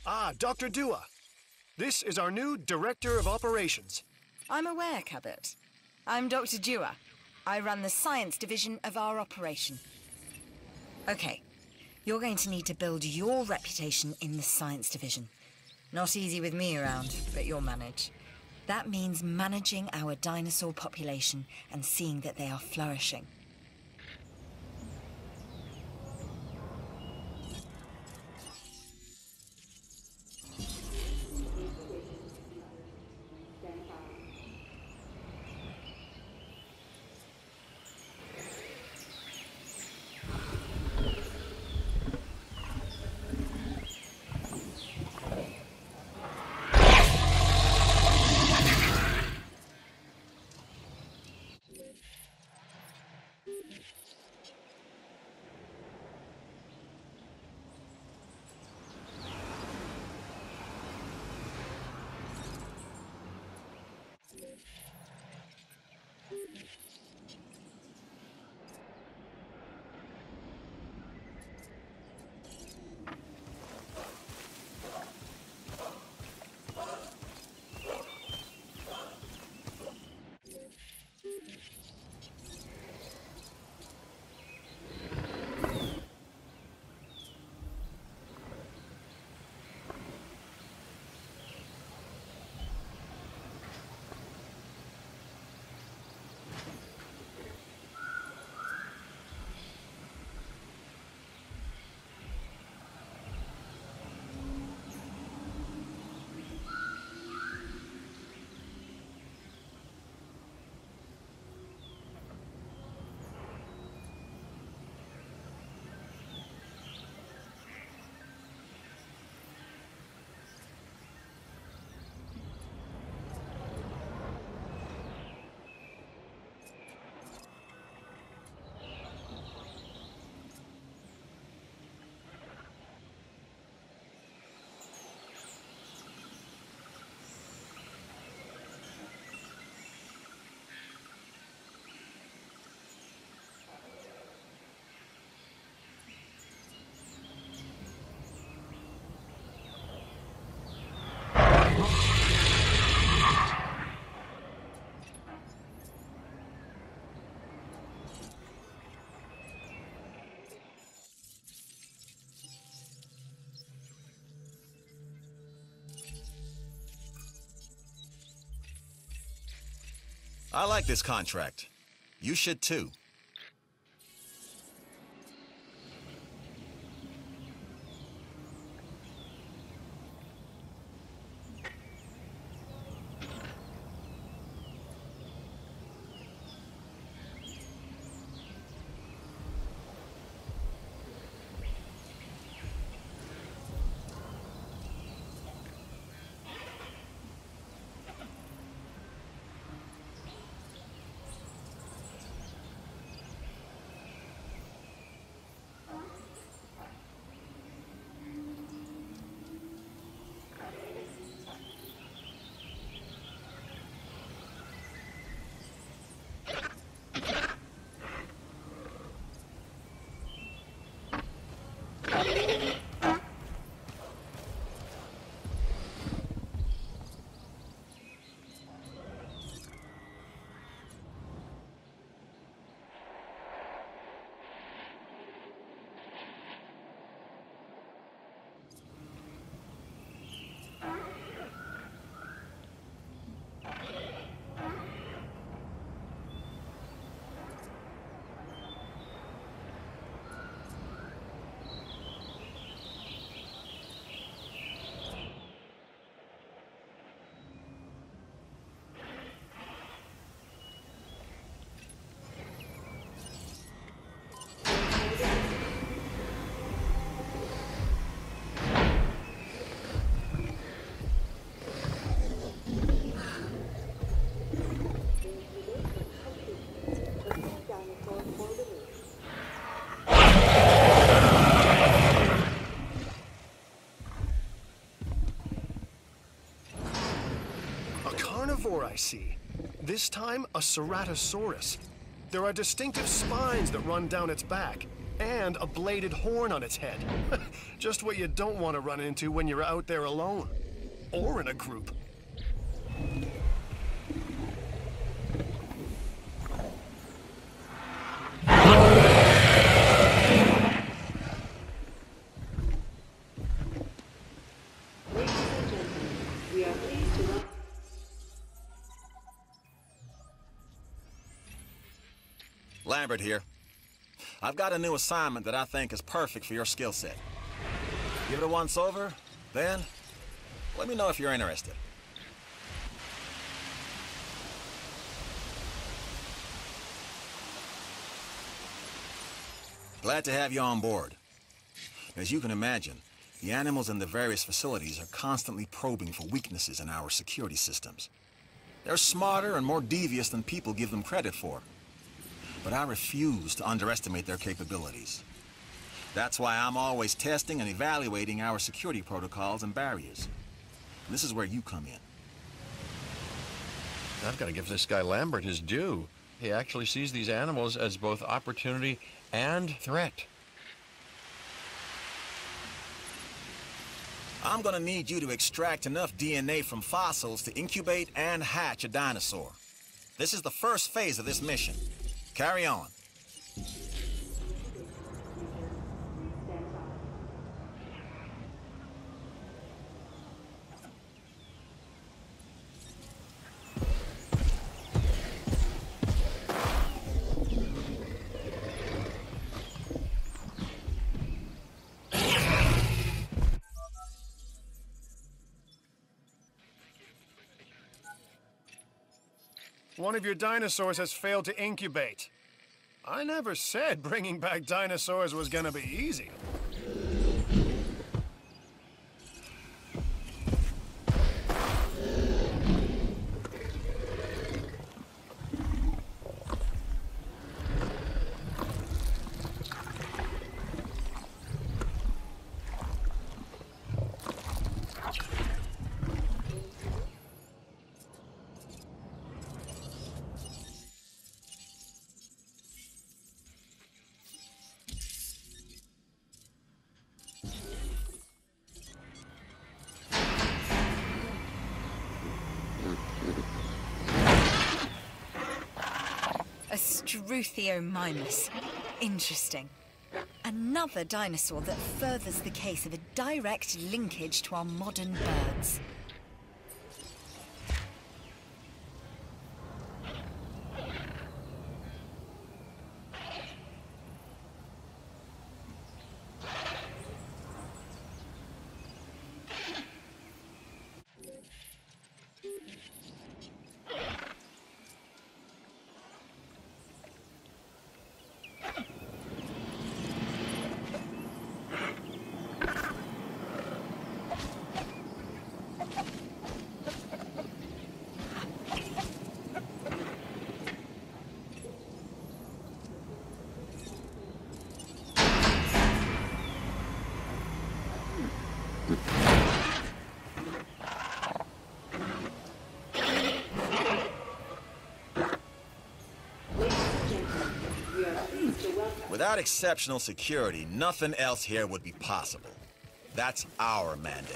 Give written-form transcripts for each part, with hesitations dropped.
Ah, Dr. Dua. This is our new Director of Operations. I'm aware, Cabot. I'm Dr. Dua. I run the science division of our operation. Okay, you're going to need to build your reputation in the science division. Not easy with me around, but you'll manage. That means managing our dinosaur population and seeing that they are flourishing. I like this contract. You should too. Carnivore, I see. This time, a Ceratosaurus. There are distinctive spines that run down its back. And a bladed horn on its head. Just what you don't want to run into when you're out there alone. Or in a group. Lambert here. I've got a new assignment that I think is perfect for your skill set. Give it a once over, then let me know if you're interested. Glad to have you on board. As you can imagine, the animals in the various facilities are constantly probing for weaknesses in our security systems. They're smarter and more devious than people give them credit for. But I refuse to underestimate their capabilities. That's why I'm always testing and evaluating our security protocols and barriers. And this is where you come in. I've got to give this guy Lambert his due. He actually sees these animals as both opportunity and threat. I'm gonna need you to extract enough DNA from fossils to incubate and hatch a dinosaur. This is the first phase of this mission. Carry on. One of your dinosaurs has failed to incubate. I never said bringing back dinosaurs was gonna be easy. A Struthiomimus. Interesting. Another dinosaur that furthers the case of a direct linkage to our modern birds. Without exceptional security, nothing else here would be possible. That's our mandate.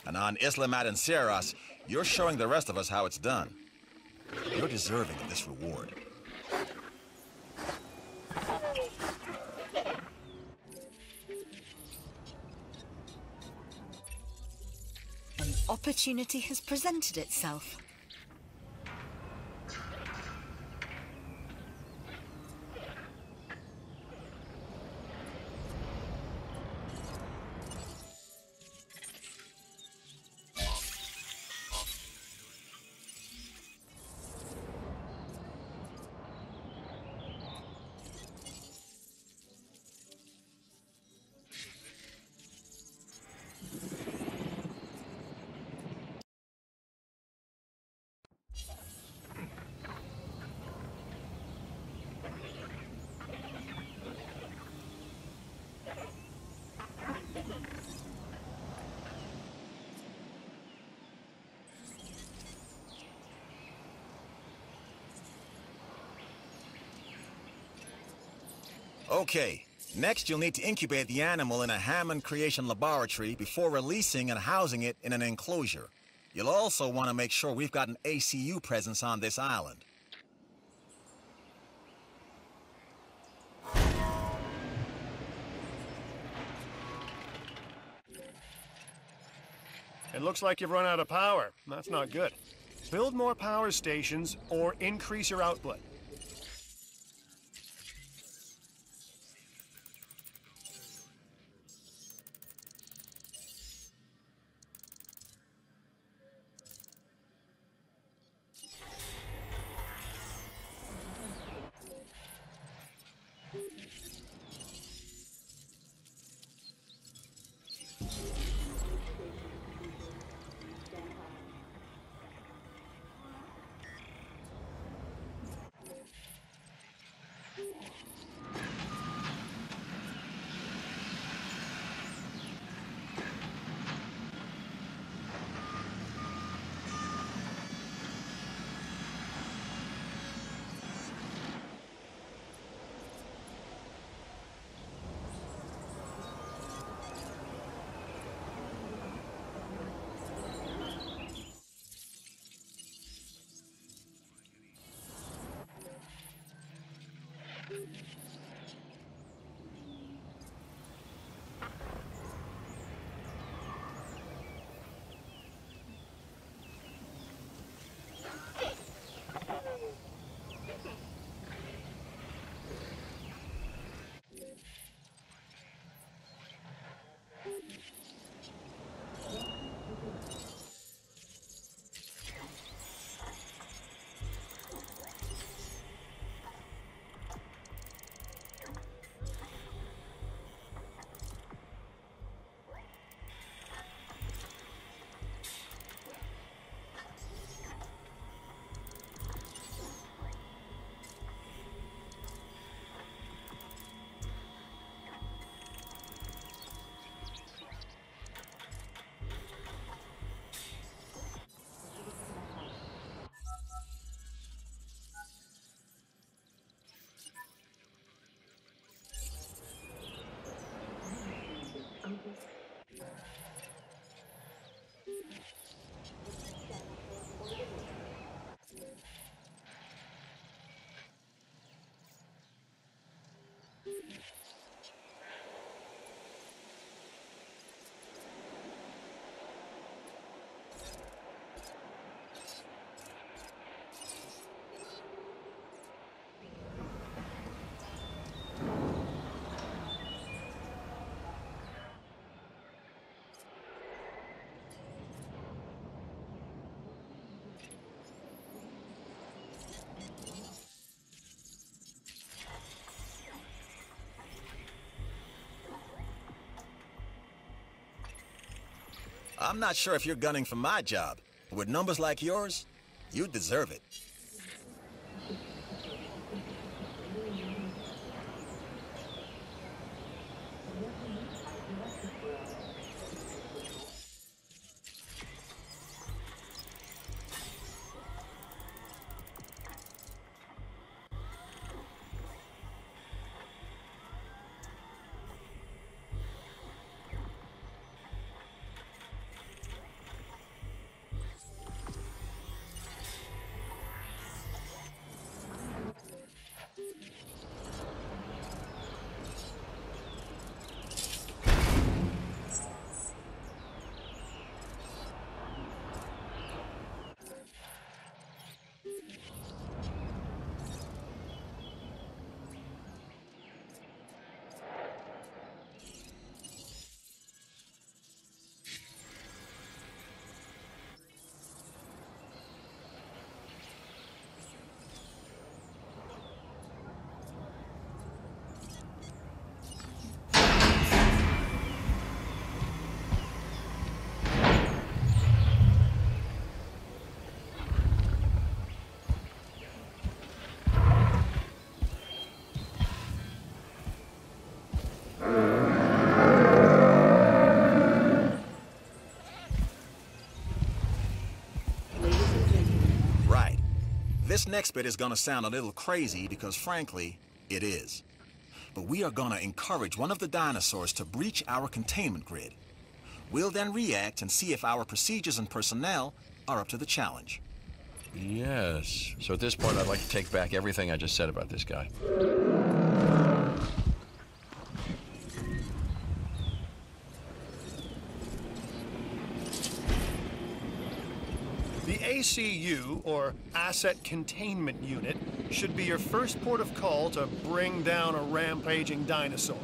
And on Isla Matanceras, you're showing the rest of us how it's done. You're deserving of this reward. An opportunity has presented itself. Okay, Next, you'll need to incubate the animal in a Hammond creation laboratory before releasing and housing it in an enclosure. You'll also want to make sure we've got an ACU presence on this island. It looks like you've run out of power. That's not good. Build more power stations or increase your output. I'm not sure if you're gunning for my job, but with numbers like yours, you deserve it. This next bit is gonna sound a little crazy because, frankly, it is. but we are gonna encourage one of the dinosaurs to breach our containment grid. We'll then react and see if our procedures and personnel are up to the challenge. Yes. So at this point, I'd like to take back everything I just said about this guy. The ACU, or Asset Containment Unit, should be your first port of call to bring down a rampaging dinosaur.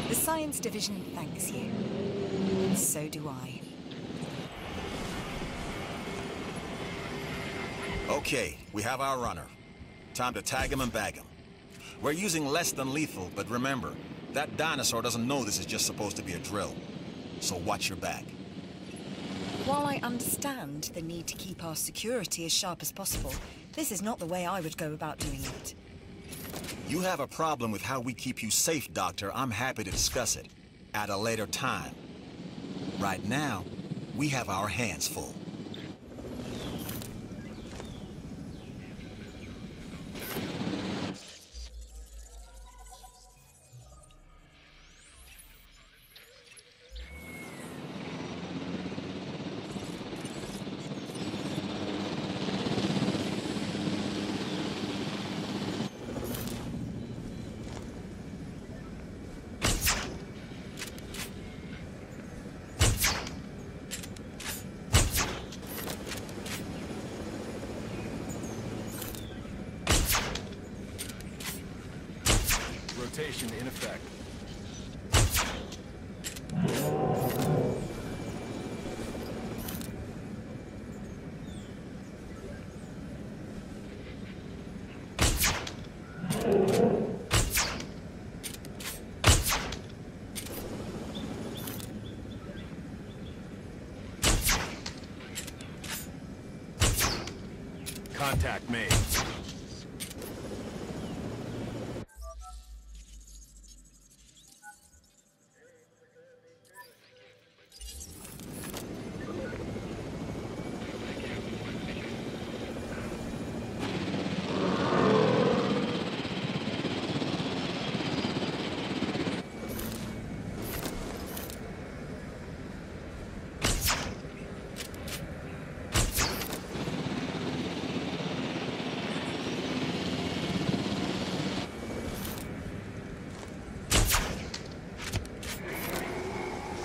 The Science Division thanks you. And so do I. Okay, we have our runner. Time to tag him and bag him. We're using less than lethal, but remember, that dinosaur doesn't know this is just supposed to be a drill. So watch your back. While I understand the need to keep our security as sharp as possible, this is not the way I would go about doing it. You have a problem with how we keep you safe, Doctor. I'm happy to discuss it at a later time. Right now, we have our hands full. Rotation in effect. Contact made.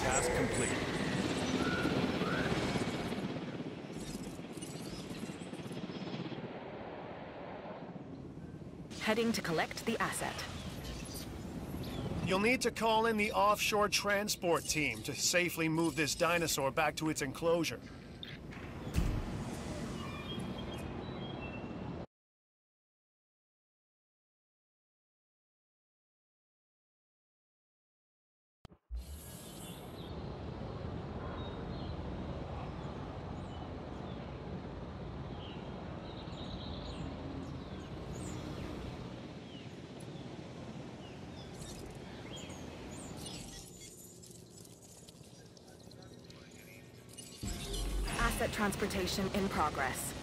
Task complete. Heading to collect the asset. You'll need to call in the offshore transport team to safely move this dinosaur back to its enclosure. Asset transportation in progress.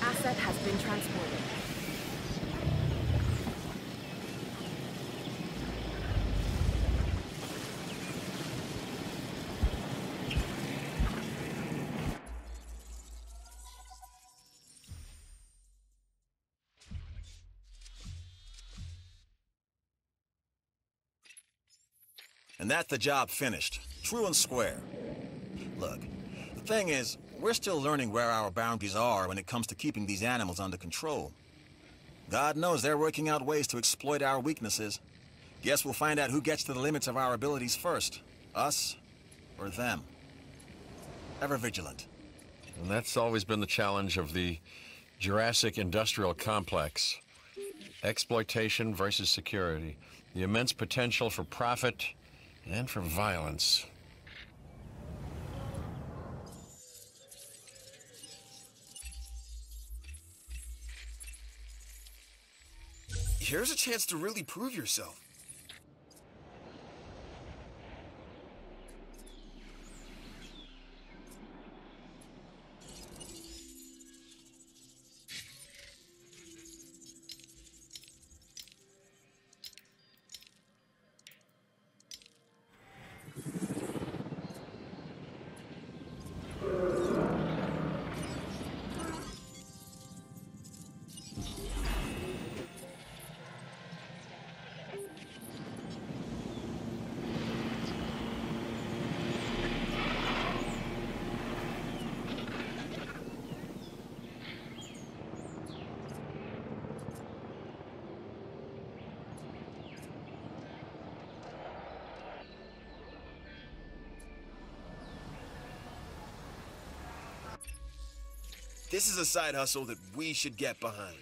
Asset has been transported. And that's the job finished. True and square. Look, the thing is, we're still learning where our boundaries are when it comes to keeping these animals under control. God knows they're working out ways to exploit our weaknesses. Guess we'll find out who gets to the limits of our abilities first. Us or them. Ever vigilant. And that's always been the challenge of the Jurassic industrial complex. Exploitation versus security. The immense potential for profit and for violence. Here's a chance to really prove yourself. This is a side hustle that we should get behind.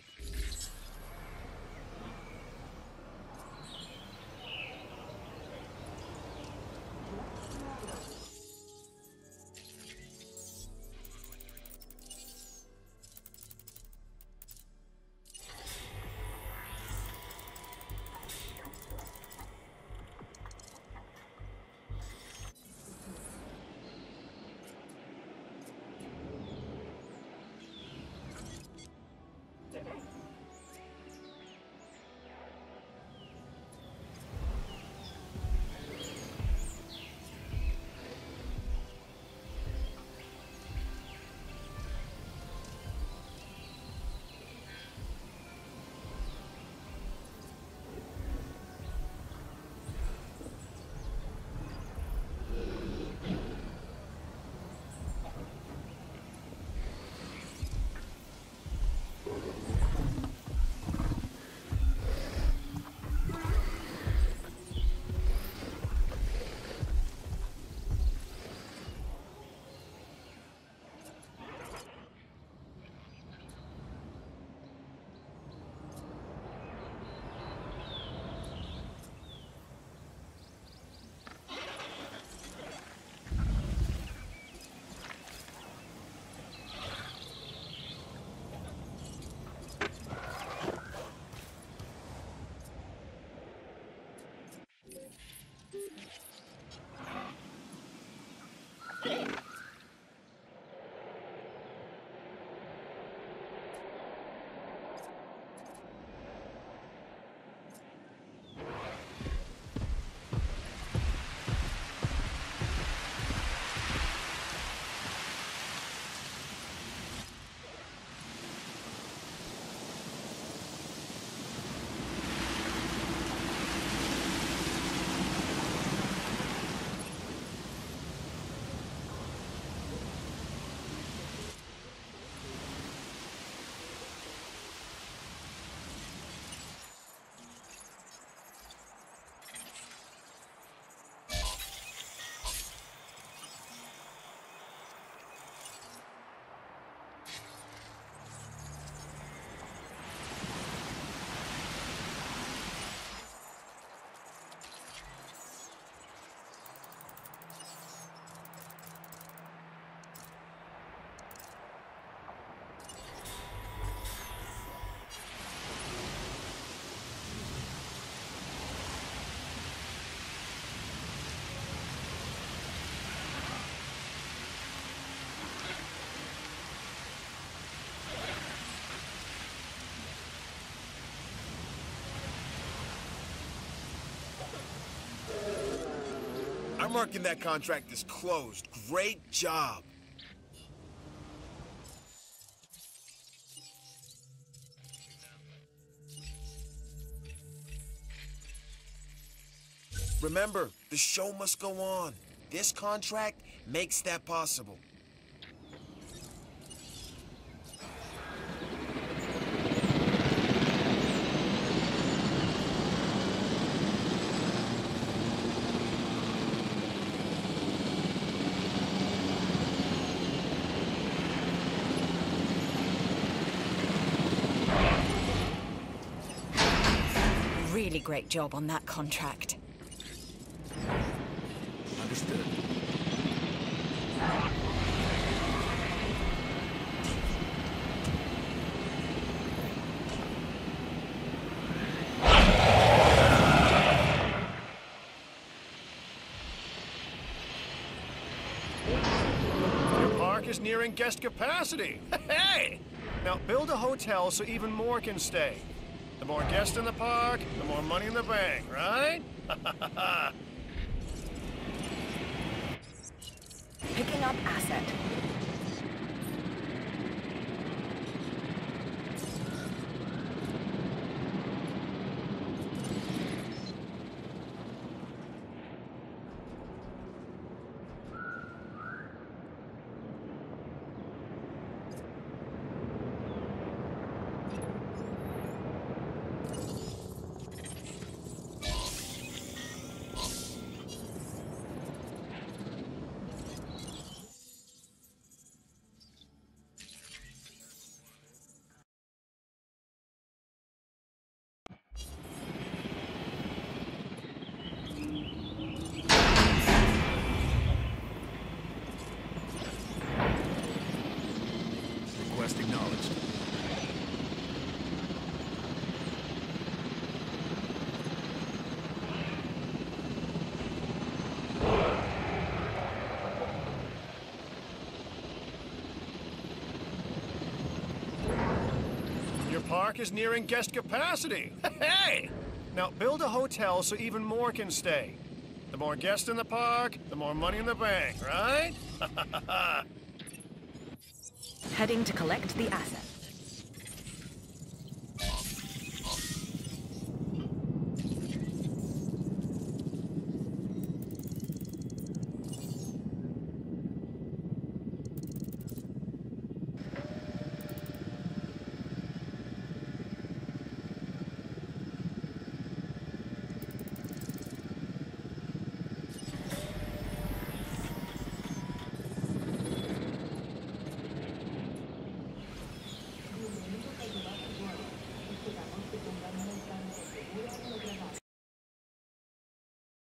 I'm marking that contract as closed. Great job. Remember, the show must go on. This contract makes that possible. Really great job on that contract. Understood. Your park is nearing guest capacity. Hey! Now build a hotel so even more can stay. The more guests in the park, the more money in the bank, right? Picking up asset. Request acknowledged. Your park is nearing guest capacity. Hey! Now build a hotel so even more can stay. The more guests in the park, the more money in the bank, right? Heading to collect the asset.